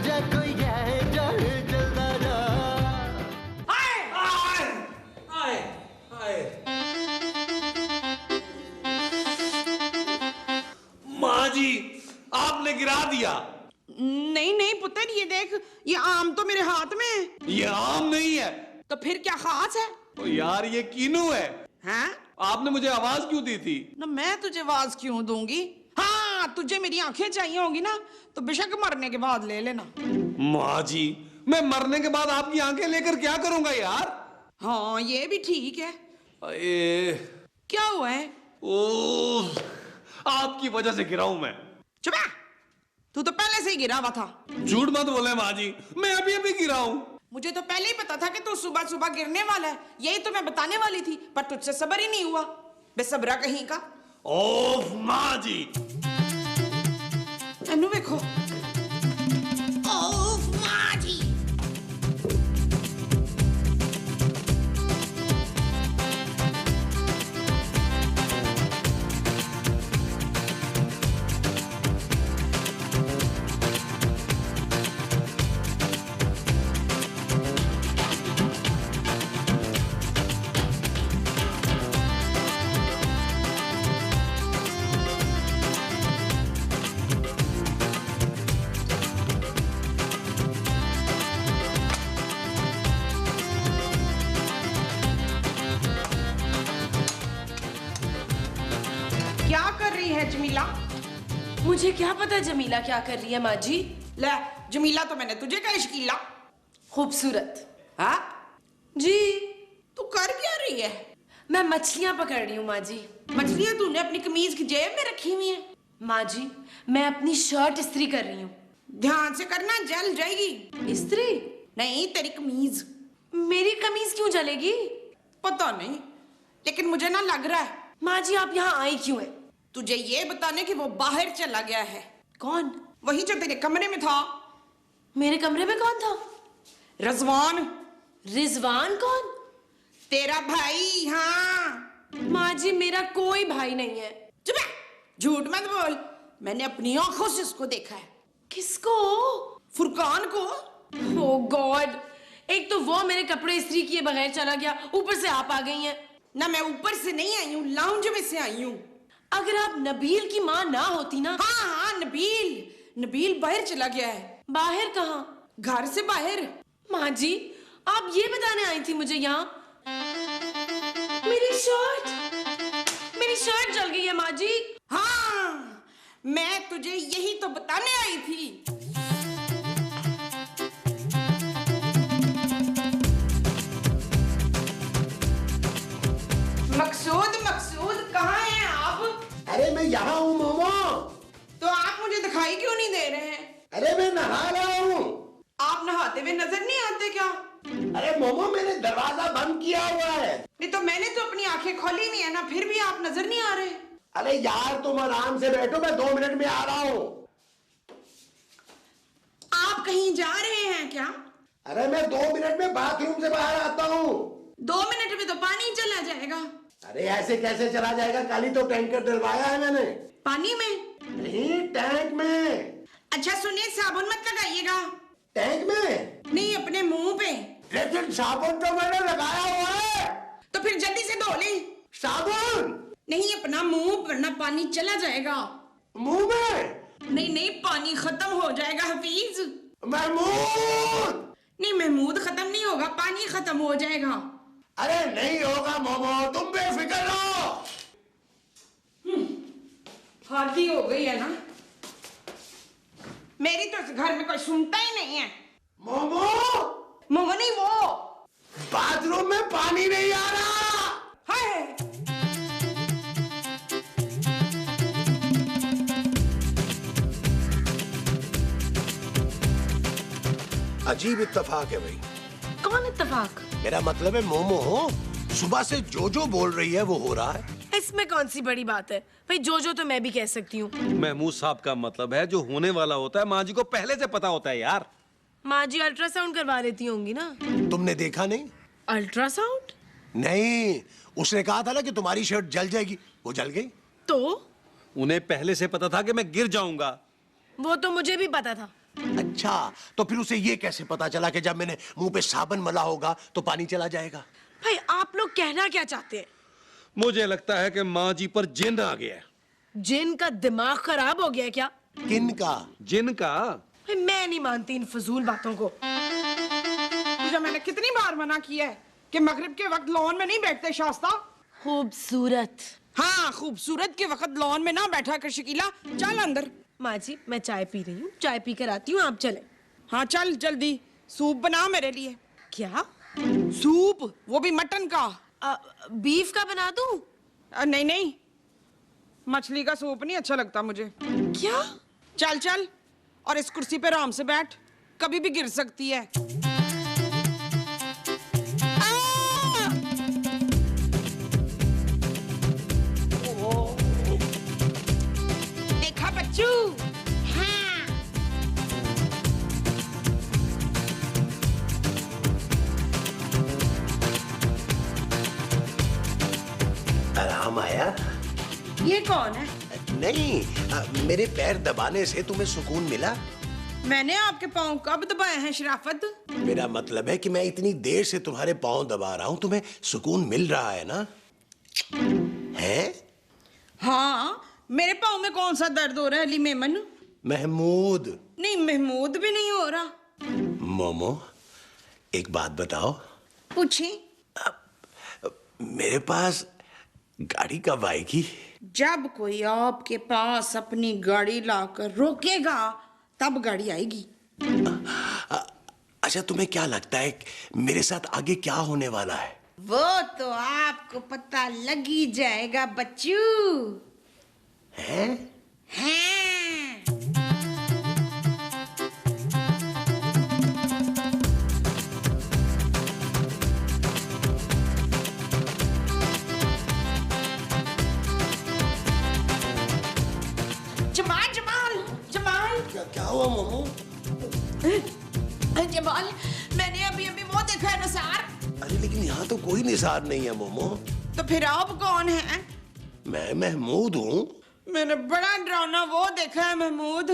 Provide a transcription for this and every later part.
जा कोई है जान जलदा जा। आए आए आए आए माँ जी, आपने गिरा दिया। नहीं नहीं पुत्र, ये देख, ये आम तो मेरे हाथ में है। ये आम नहीं है तो फिर क्या खास है? तो यार ये कीनू है। हैं? आपने मुझे आवाज क्यों दी थी? ना मैं तुझे आवाज क्यों दूंगी? हाँ, तुझे मेरी आंखें चाहिए होंगी ना, तो बेशक मरने के बाद ले लेना। माँ जी, मैं मरने के बाद आपकी आंखें लेकर क्या करूंगा यार? हाँ, ये भी ठीक है। क्या हुआ है? ओह, आपकी वजह से गिरा हूं मैं। चुप है, तू तो पहले से ही गिरा हुआ था। झूठ मत बोले माँ जी, मैं अभी अभी गिरा हूं। मुझे तो पहले ही पता था कि तू सुबह सुबह गिरने वाला है, यही तो मैं बताने वाली थी, पर तुझसे सब्र ही नहीं हुआ। बेसब्रा कहीं का। ओह माँ जी, एनू देखो। ओह माँ जी। क्या कर रही है जमीला? मुझे क्या पता जमीला क्या कर रही है माँ जी। ले, जमीला तो मैंने तुझे कहा शकीला। खूबसूरत। हाँ जी, तू कर क्या रही है? मैं मछलियाँ पकड़ रही हूँ माँ जी। मछलियाँ तूने अपनी कमीज की जेब में रखी हुई हैं। माँ जी, मैं अपनी शर्ट इस्त्री कर रही हूँ। ध्यान से करना, जल जाएगी। इस्त्री? नहीं, तेरी कमीज। मेरी कमीज क्यों जलेगी? पता नहीं, लेकिन मुझे ना लग रहा है। माँ जी, आप यहाँ आई क्यों है? तुझे ये बताने कि वो बाहर चला गया है। कौन? वही जो तेरे कमरे में था। मेरे कमरे में कौन था? रजवान। रिजवान कौन? तेरा भाई। हाँ माँ जी, मेरा कोई भाई नहीं है। चुप है, झूठ मत बोल। मैंने अपनी आंखों से उसको देखा है। किसको? फुरकान को। ओह गॉड, एक तो वो मेरे कपड़े इस्त्री किए बगैर चला गया, ऊपर से आप आ गई हैं। ना मैं ऊपर से नहीं आई हूँ, लाउंज में से आई हूँ। अगर आप नबील की माँ ना होती ना। हाँ हाँ, नबील बाहर चला गया है। बाहर कहाँ? घर से बाहर। माँ जी, आप ये बताने आई थी मुझे यहाँ? मेरी शर्ट जल गई है माँ जी। हाँ, मैं तुझे यही तो बताने आई थी। मकसूद कहाँ हैं आप? अरे मैं यहाँ हूँ मोमो। तो आप मुझे दिखाई क्यों नहीं दे रहे हैं? अरे मैं नहा रहा हूँ। आप नहाते हुए नजर नहीं आते क्या? अरे मोमो, मैंने दरवाजा बंद किया हुआ है। नहीं तो मैंने तो अपनी आंखें खोली हुई है ना, फिर भी आप नजर नहीं आ रहे। अरे यार तुम आराम से बैठो, मैं 2 मिनट में आ रहा हूँ। आप कहीं जा रहे हैं क्या? अरे मैं 2 मिनट में बाथरूम से बाहर आता हूँ। 2 मिनट में तो पानी चला जाएगा। अरे ऐसे कैसे चला जाएगा? कल ही तो टैंकर डलवाया है मैंने। पानी में? नहीं, टैंक में। अच्छा सुनिए, साबुन मत लगाइएगा। टैंक में नहीं, अपने मुंह पे। लेकिन साबुन तो मैंने लगाया हुआ है। तो फिर जल्दी से धो ले। साबुन नहीं, अपना मुंह, वरना पानी चला जाएगा। मुंह में? नहीं, पानी खत्म हो जाएगा हफीज। महमूद! नहीं, महमूद खत्म नहीं होगा, पानी खत्म हो जाएगा। अरे नहीं होगा मोमो, तुम बेफिक्र रहो। हाथी हो गई है ना, मेरी तो इस घर में कोई सुनता ही नहीं है। मोमो नहीं, वो बाथरूम में पानी नहीं आ रहा है। अजीब इत्तेफाक है भाई। कौन इत्तेफाक? मेरा मतलब है मोमो, सुबह से जो जो बोल रही है वो हो रहा है। इसमें कौन सी बड़ी बात है भाई, जो तो मैं भी कह सकती हूँ। महमूद साहब का मतलब है जो होने वाला होता है माँ जी को पहले से पता होता है यार। माँ जी अल्ट्रासाउंड करवा लेती होंगी ना। तुमने देखा नहीं? अल्ट्रासाउंड? नहीं, उसने कहा था ना कि तुम्हारी शर्ट जल जाएगी, वो जल गई। तो उन्हें पहले से पता था कि मैं गिर जाऊंगा। वो तो मुझे भी पता था, अच्छा, तो फिर उसे ये कैसे पता चला कि जब मैंने मुंह पे साबुन मला होगा तो पानी चला जाएगा? भाई आप लोग कहना क्या चाहते हैं? मुझे लगता है कि माँ जी पर जिन आ गया है। जिन का दिमाग खराब हो गया है क्या? किन का? जिन का? भाई मैं नहीं मानती इन फजूल बातों को। तुझे मैंने कितनी बार मना किया है कि मगरिब के वक्त लॉन में नहीं बैठते शास्ता। खूबसूरत। हाँ, खूबसूरत के वक्त लॉन में ना बैठा कर शकीला। चल अंदर। माँ जी मैं चाय पी रही हूँ, चाय पी कर आती हूँ, आप चले। हाँ चल जल्दी, सूप बना मेरे लिए। क्या? सूप, वो भी मटन का। बीफ का बना दूँ? नहीं नहीं, मछली का सूप नहीं अच्छा लगता मुझे। क्या? चल चल, और इस कुर्सी पे आराम से बैठ, कभी भी गिर सकती है। देखा बच्चू? हाँ। आराम आया? ये कौन है? नहीं, मेरे पैर दबाने से तुम्हें सुकून मिला? मैंने आपके पाँव कब दबाए हैं शराफत? मेरा मतलब है कि मैं इतनी देर से तुम्हारे पाँव दबा रहा हूँ, तुम्हें सुकून मिल रहा है ना? हैं? हाँ, मेरे पाँव में कौन सा दर्द हो रहा है अली मेमन? महमूद। नहीं, महमूद भी नहीं हो रहा। मोमो, एक बात बताओ। पूछी। मेरे पास गाड़ी कब आएगी? जब कोई आपके पास अपनी गाड़ी लाकर रोकेगा तब गाड़ी आएगी। अच्छा, तुम्हें क्या लगता है मेरे साथ आगे क्या होने वाला है? वो तो आपको पता लग ही जाएगा बच्चू। हैं? हैं? जमाल जमाल जमाल। क्या हुआ मोमो? जमाल, मैंने अभी अभी वो देखा है निसार। अरे लेकिन यहाँ तो कोई निसार नहीं है मोमो। तो फिर आप कौन हैं? मैं महमूद हूँ। मैंने बड़ा डरावना वो देखा है महमूद।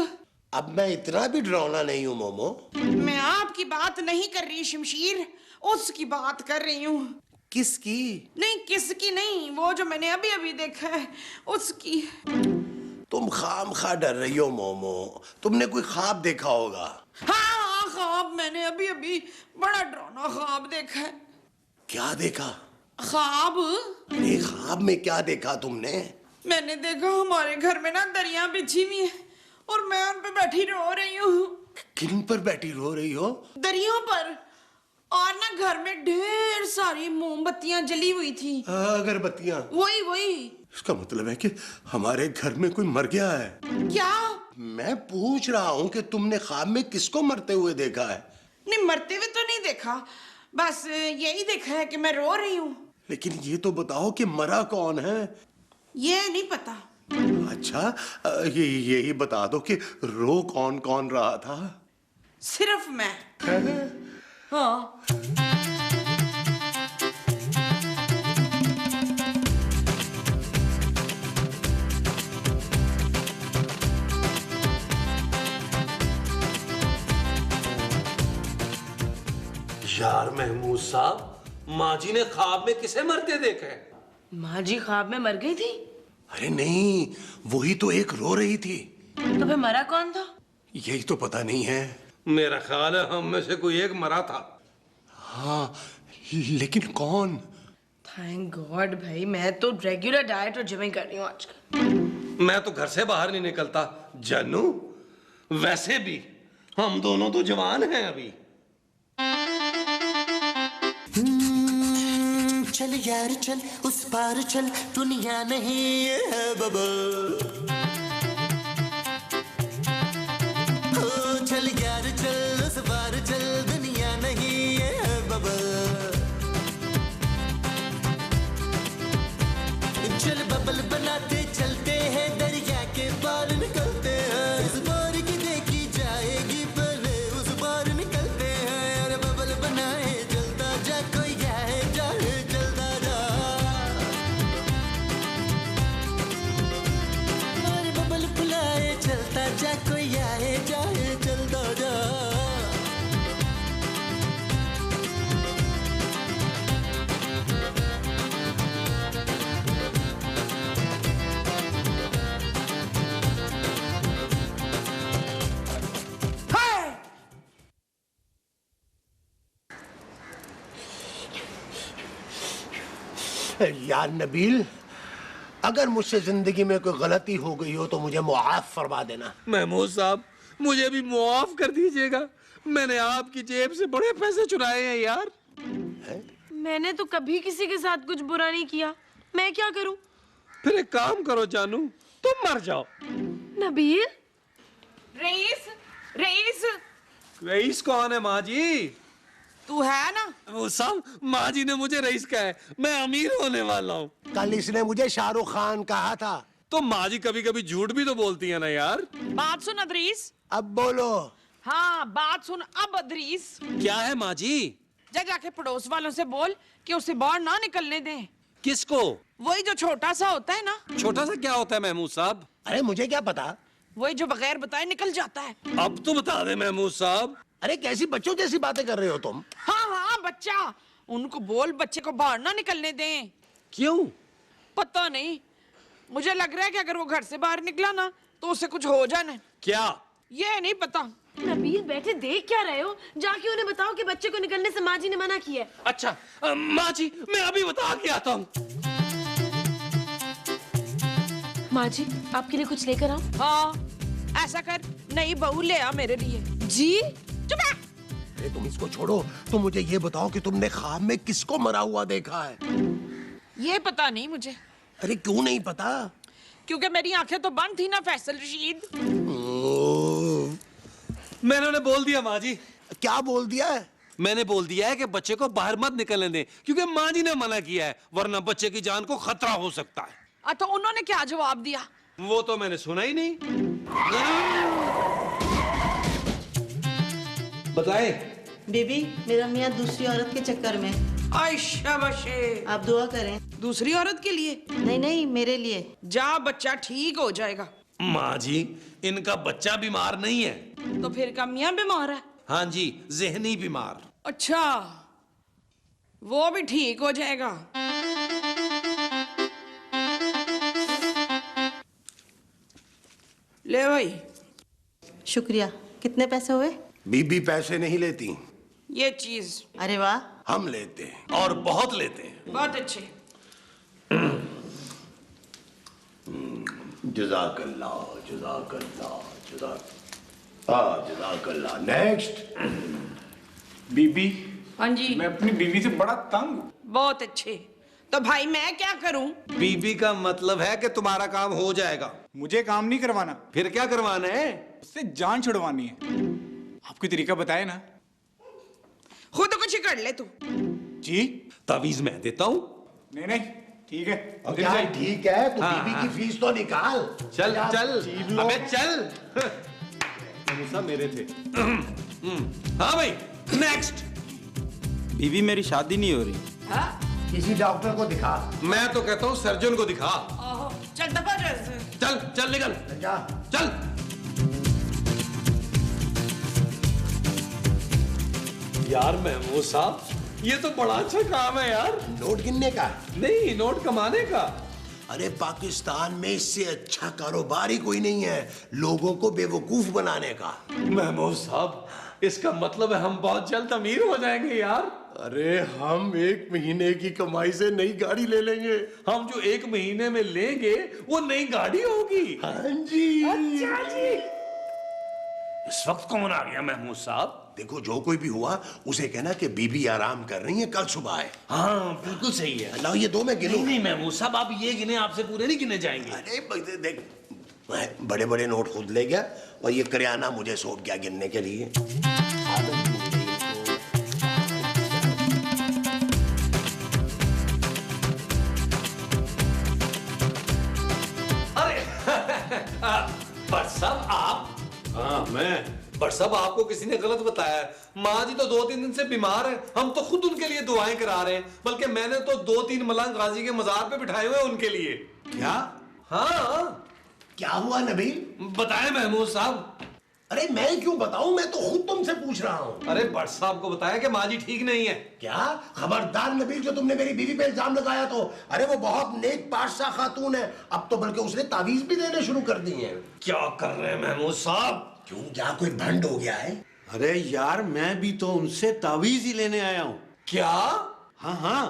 अब मैं इतना भी डरावना नहीं हूँ मोमो। मैं आपकी बात नहीं कर रही शमशीर, उसकी बात कर रही हूँ। किसकी? नहीं किसकी नहीं, वो जो मैंने अभी अभी देखा है उसकी। तुम खामखा डर रही हो मोमो, तुमने कोई ख्वाब देखा होगा। हाँ ख्वाब, मैंने अभी अभी बड़ा डरावना ख्वाब देखा है। क्या देखा? ख्वाब? अरे ख्वाब में क्या देखा तुमने? मैंने देखा हमारे घर में ना दरिया बिछी हुई है और मैं उन पे बैठी रो रही हूँ। किन पर बैठी रो रही हो? दरियों पर। और ना घर में ढेर सारी मोमबत्तियां जली हुई थी। अगरबत्तियां? वही वही। इसका मतलब है कि हमारे घर में कोई मर गया है। क्या? मैं पूछ रहा हूँ कि तुमने ख्वाब में किसको मरते हुए देखा है? नहीं, मरते हुए तो नहीं देखा, बस यही देखा है कि मैं रो रही हूँ। लेकिन ये तो बताओ कि मरा कौन है? ये नहीं पता। अच्छा, यही बता दो कि रो कौन कौन रहा था? सिर्फ मैं। हाँ। यार महमूद साहब, माँ जी ने ख्वाब में किसे मरते देखा है? माँ जी ख्वाब में मर गई थी? अरे नहीं, वही तो एक रो रही थी। तो फिर मरा कौन था? यही तो पता नहीं है। मेरा ख्याल है हम में से कोई एक मरा था। हाँ, लेकिन कौन? थैंक गॉड भाई, मैं तो रेगुलर डाइट और जिमिंग कर रही हूँ आजकल। मैं तो घर से बाहर नहीं निकलता जानू। वैसे भी हम दोनों तो जवान हैं अभी। चल यार चल, उस पार चल, दुनिया नहीं है बबल। ओ चल यार चल, उस पार चल, दुनिया नहीं है बबल। चल बबल बनाते चलते हैं, दरिया के पार निकलते हैं। इस बार की देखी जाएगी पहले उस पार निकलते हैं। अरे बबल बनाए चलता जा, कोई जाए जाए चलता जा। यार नबील, अगर मुझसे जिंदगी में कोई गलती हो गई हो तो मुझे मुआफ फरमा देना। महमूद साहब, मुझे भी मुआफ कर दीजिएगा। मैंने आपकी जेब से बड़े पैसे चुराए हैं यार। मैंने तो कभी किसी के साथ कुछ बुरा नहीं किया, मैं क्या करूं? फिर एक काम करो जानू, तुम मर जाओ। नबील, रईस, रईस, रईस कौन है माँ जी? तू है ना? वो साहब, माँ जी ने मुझे रईस कहा है, मैं अमीर होने वाला हूँ। कल इसने मुझे शाहरुख खान कहा था। तो माँ जी कभी कभी झूठ भी तो बोलती है ना यार। बात सुन अदरीस। अब बोलो। हाँ, बात सुन अब अदरीस। क्या है माँ जी? जा जाके पड़ोस वालों से बोल कि उसे बाहर ना निकलने दें। किसको? वही जो छोटा सा होता है ना। छोटा सा क्या होता है महमूद साहब? अरे मुझे क्या पता। वही जो बगैर बताए निकल जाता है। अब तो बता दे महमूद साहब। अरे कैसी बच्चों जैसी बातें कर रहे हो तुम? हाँ हाँ, बच्चा। उनको बोल बच्चे को बाहर ना निकलने दें। क्यों? पता नहीं, मुझे लग रहा है कि अगर वो घर से बाहर निकला ना तो उसे कुछ हो जाना। क्या? ये नहीं पता। नबील बैठे देख क्या रहे हो? जाके उन्हें बताओ कि बच्चे को निकलने से माँ जी ने मना किया है। अच्छा माँ जी, मैं अभी बता के आता हूँ। माँ जी, आपके लिए कुछ लेकर आऊं? हाँ, ऐसा कर, नई बहू ले आ मेरे लिए। जी? चुप रह। अरे तुम इसको छोड़ो, तुम मुझे ये बताओ कि तुमने ख्वाब में किसको मरा हुआ देखा है? ये पता नहीं मुझे। अरे क्यों नहीं पता? क्योंकि मेरी आंखें तो बंद थी ना फैसल रशीद। मैंने उन्हें बोल दिया माँ जी। क्या बोल दिया है? मैंने बोल दिया है कि बच्चे को बाहर मत निकलने दें, क्योंकि माँ जी ने मना किया है, वरना बच्चे की जान को खतरा हो सकता है। तो उन्होंने क्या जवाब दिया? वो तो मैंने सुना ही नहीं। बताए। बेबी, मेरा मियाँ दूसरी औरत के चक्कर में। आयशा बशे। आप दुआ करें। दूसरी औरत के लिए? नहीं नहीं, मेरे लिए। जा, बच्चा ठीक हो जाएगा। माँ जी, इनका बच्चा बीमार नहीं है। तो फिर का मियाँ बीमार है? हाँ जी, ज़हनी बीमार। अच्छा, वो भी ठीक हो जाएगा। ले भाई। शुक्रिया। कितने पैसे हुए? बीबी पैसे नहीं लेती, ये चीज अरे वाह। हम लेते हैं। और बहुत लेते हैं। बहुत अच्छे। जज़ाकल्लाह, जज़ाकल्लाह, जज़ाकल्लाह। नेक्स्ट। बीबी, हाँ जी। मैं अपनी बीवी से बड़ा तंग हूँ। बहुत अच्छे। तो भाई मैं क्या करूं? बीबी का मतलब है कि तुम्हारा काम हो जाएगा। मुझे काम नहीं करवाना, फिर क्या करवाना है? उससे जान छुड़वानी है। आपको तरीका बताए ना। खुद कुछ कर ले तू। जी? तावीज मैं देता हूँ। नहीं नहीं, ठीक है। अब क्या ठीक है, तू हाँ, बीबी हाँ। की फीस तो निकाल। चल यार, चल, चीज लो। अबे चल। मूसा मेरे थे। हाँ भाई, नेक्स्ट। बीवी, मेरी शादी नहीं हो रही। किसी डॉक्टर को दिखा। मैं तो कहता हूँ सर्जन को दिखा। चल दबा जैसे। चल चल निकल, जा। चल। यार महमूद साहब, ये तो बड़ा अच्छा काम है यार। नोट गिनने का? नहीं, नोट कमाने का। अरे पाकिस्तान में इससे अच्छा कारोबार ही कोई नहीं है, लोगों को बेवकूफ बनाने का। महमूद साहब, इसका मतलब है हम बहुत जल्द अमीर हो जाएंगे यार। अरे हम 1 महीने की कमाई से नई गाड़ी ले लेंगे। हम जो 1 महीने में लेंगे वो नई गाड़ी होगी। हाँ जी। अच्छा जी। इस वक्त कौन आ गया महमूद साहब? देखो, जो कोई भी हुआ उसे कहना कि बीबी आराम कर रही है, कल सुबह आए। हाँ बिल्कुल सही है। लाओ ये दो मैं गिनूं। नहीं महमूद साहब, आप ये गिने, आपसे पूरे नहीं गिने जाएंगे। अरे देख, मैं बड़े बड़े नोट खुद ले गया और ये करियाना मुझे सौंप गया गिनने के लिए। बट साहब आप? हाँ मैं। बट साहब, आपको किसी ने गलत बताया है। माँ जी तो 2-3 दिन से बीमार है, हम तो खुद उनके लिए दुआएं करा रहे हैं। बल्कि मैंने तो 2-3 मलंग गाजी के मजार पे बिठाए हुए उनके लिए। क्या? हाँ। क्या हुआ नबील? बताए महमूद साहब। अरे मैं क्यों बताऊं, मैं तो खुद तुमसे पूछ रहा हूं। अरे बट साहब को बताया कि माँ जी ठीक नहीं है। क्या? खबरदार नबील, जो तुमने मेरी बीवी पे इल्जाम लगाया तो। अरे वो बहुत नेक पातशाह खातून है, अब तो बल्कि उसने तावीज भी देने शुरू कर दी हैं। क्या कर रहे हैं महमूद साहब? क्यों, क्या कोई भंड हो गया है? अरे यार, मैं भी तो उनसे तावीज ही लेने आया हूँ। क्या? हाँ हाँ,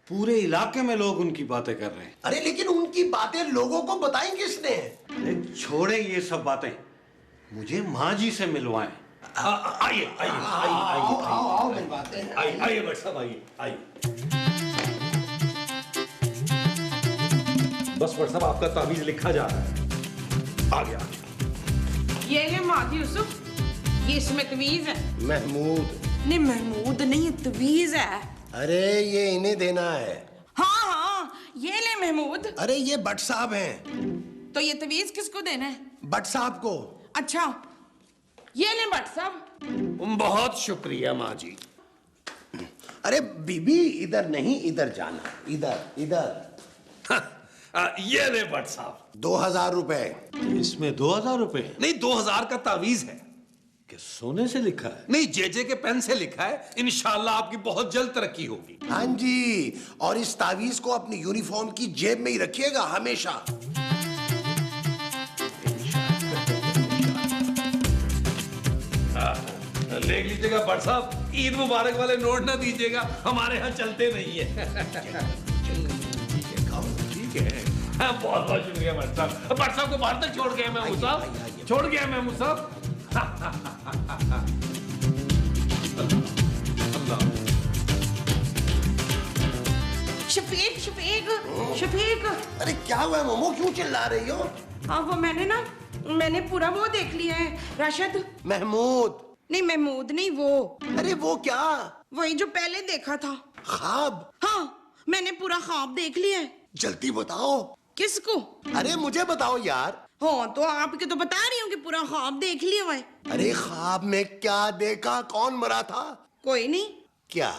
पूरे इलाके में लोग उनकी बातें कर रहे हैं। अरे लेकिन उनकी बातें लोगों को बताई किसने? अरे छोड़े ये सब बातें, मुझे माँ जी से मिलवाएं। आइए आइए आइए आओ मेरी बातें। आइए आइए भट्ट साहब आइए आइए। बस भट्ट साहब आपका तावीज लिखा जा रहा है। आ गया। ये ले माजी यूसुफ, ये इसमें तवीज है। महमूद। नहीं महमूद नहीं, तवीज है। अरे ये इन्हें देना है। हाँ हाँ, ये ले महमूद। अरे ये भट्ट साहब हैं। तो ये तवीज किसको देना है? भट्ट साहब को। अच्छा, ये ले भट्ट साहब। बहुत शुक्रिया माँ जी। अरे बीबी इधर नहीं, इधर जाना, इधर इधर। ये ले भट्ट साहब। 2000 रुपए। इसमें 2000 रुपए? नहीं, 2000 का तावीज है। कि सोने से लिखा है? नहीं, जेजे के पेन से लिखा है। इंशाल्लाह आपकी बहुत जल्द तरक्की होगी। हाँ जी, और इस तावीज को अपनी यूनिफॉर्म की जेब में ही रखिएगा हमेशा। देख लीजिएगा भट्ट साहब, ईद मुबारक वाले नोट ना दीजिएगा, हमारे यहाँ चलते नहीं है। ठीक है। बहुत बहुत शुक्रिया भट्ट साहब। भट्ट साहब को बाहर तक छोड़ गया मैं साहब, छोड़ गया मैं साहब। शफीक शफीक शफीक। अरे क्या हुआ मोमो, क्यों चिल्ला रही हो? हाँ वो मैंने पूरा वो देख लिया है। राशिद। महमूद। नहीं महमूद नहीं, वो। अरे वो क्या? वही जो पहले देखा था। ख्वाब? हाँ, मैंने पूरा ख्वाब देख लिया है। जल्दी बताओ। किसको? अरे मुझे बताओ यार। हाँ तो आपके तो बता रही हूँ कि पूरा ख्वाब देख लिया हुआ है। अरे ख्वाब में क्या देखा? कौन मरा था? कोई नहीं। क्या?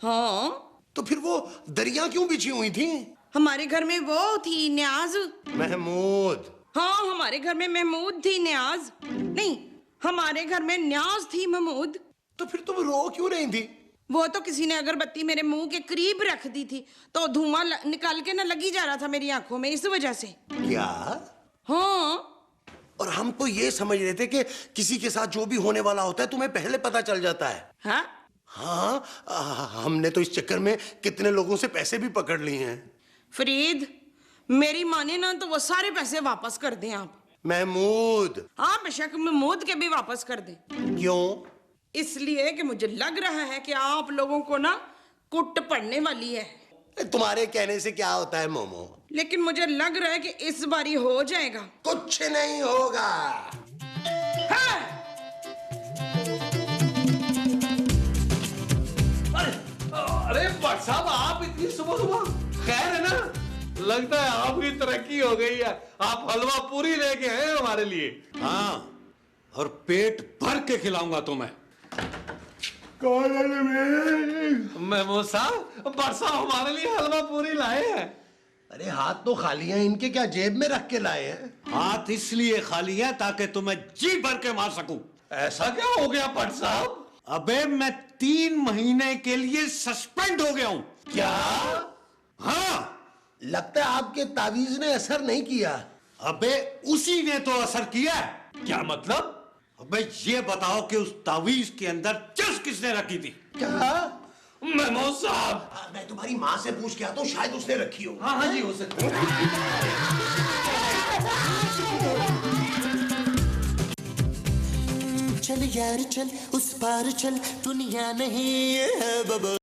हाँ तो फिर वो दरिया क्यों बिछी हुई थी? हमारे घर में वो थी न्याज। महमूद। हाँ हमारे घर में महमूद थी, न्याज नहीं। हमारे घर में न्याज थी महमूद। तो फिर तुम रो क्यों रही थी? वो तो किसी ने अगरबत्ती मेरे मुंह के करीब रख दी थी, तो धुआं निकाल के ना लगी जा रहा था मेरी आंखों में, इस वजह से। क्या? हाँ। और हम तो ये समझ रहे थे कि किसी के साथ जो भी होने वाला होता है तुम्हें पहले पता चल जाता है। हाँ? हाँ, हमने तो इस चक्कर में कितने लोगों से पैसे भी पकड़ लिए हैं। फरीद, मेरी माने ना तो वो सारे पैसे वापस कर दें आप। महमूद। हाँ बेशक, महमूद के भी वापस कर दें। क्यों? इसलिए कि मुझे लग रहा है कि आप लोगों को ना कुट पड़ने वाली है। तुम्हारे कहने से क्या होता है मोमो? लेकिन मुझे लग रहा है कि इस बारी हो जाएगा। कुछ नहीं होगा। हाँ। अरे भट्ट साहब, आप इतनी सुबह सुबह खैर है ना? लगता है आपकी तरक्की हो गई है। आप हलवा पूरी लेके आए हमारे लिए। हाँ, और पेट भर के खिलाऊंगा तुम्हें। महमूद साहब, भट्ट साहब हमारे लिए हलवा पूरी लाए हैं। अरे हाथ तो खाली हैं इनके, क्या जेब में रख के लाए हैं? हाथ इसलिए खाली है ताकि तुम्हें जी भर के मार सकूं। ऐसा क्या हो गया भट्ट साहब? अबे मैं 3 महीने के लिए सस्पेंड हो गया हूं। क्या? हाँ, लगता है आपके तावीज ने असर नहीं किया। अबे उसी ने तो असर किया है। क्या मतलब? अबे ये बताओ कि उस तावीज के अंदर चस किसने रखी थी? क्या? महमूद साहब, मैं तुम्हारी माँ से पूछ के आता हूँ, शायद उसने रखी हो। हाँ हाँ जी, हो सकता है। चल यार चल, उस पार चल, दुनिया नहीं है बाबा।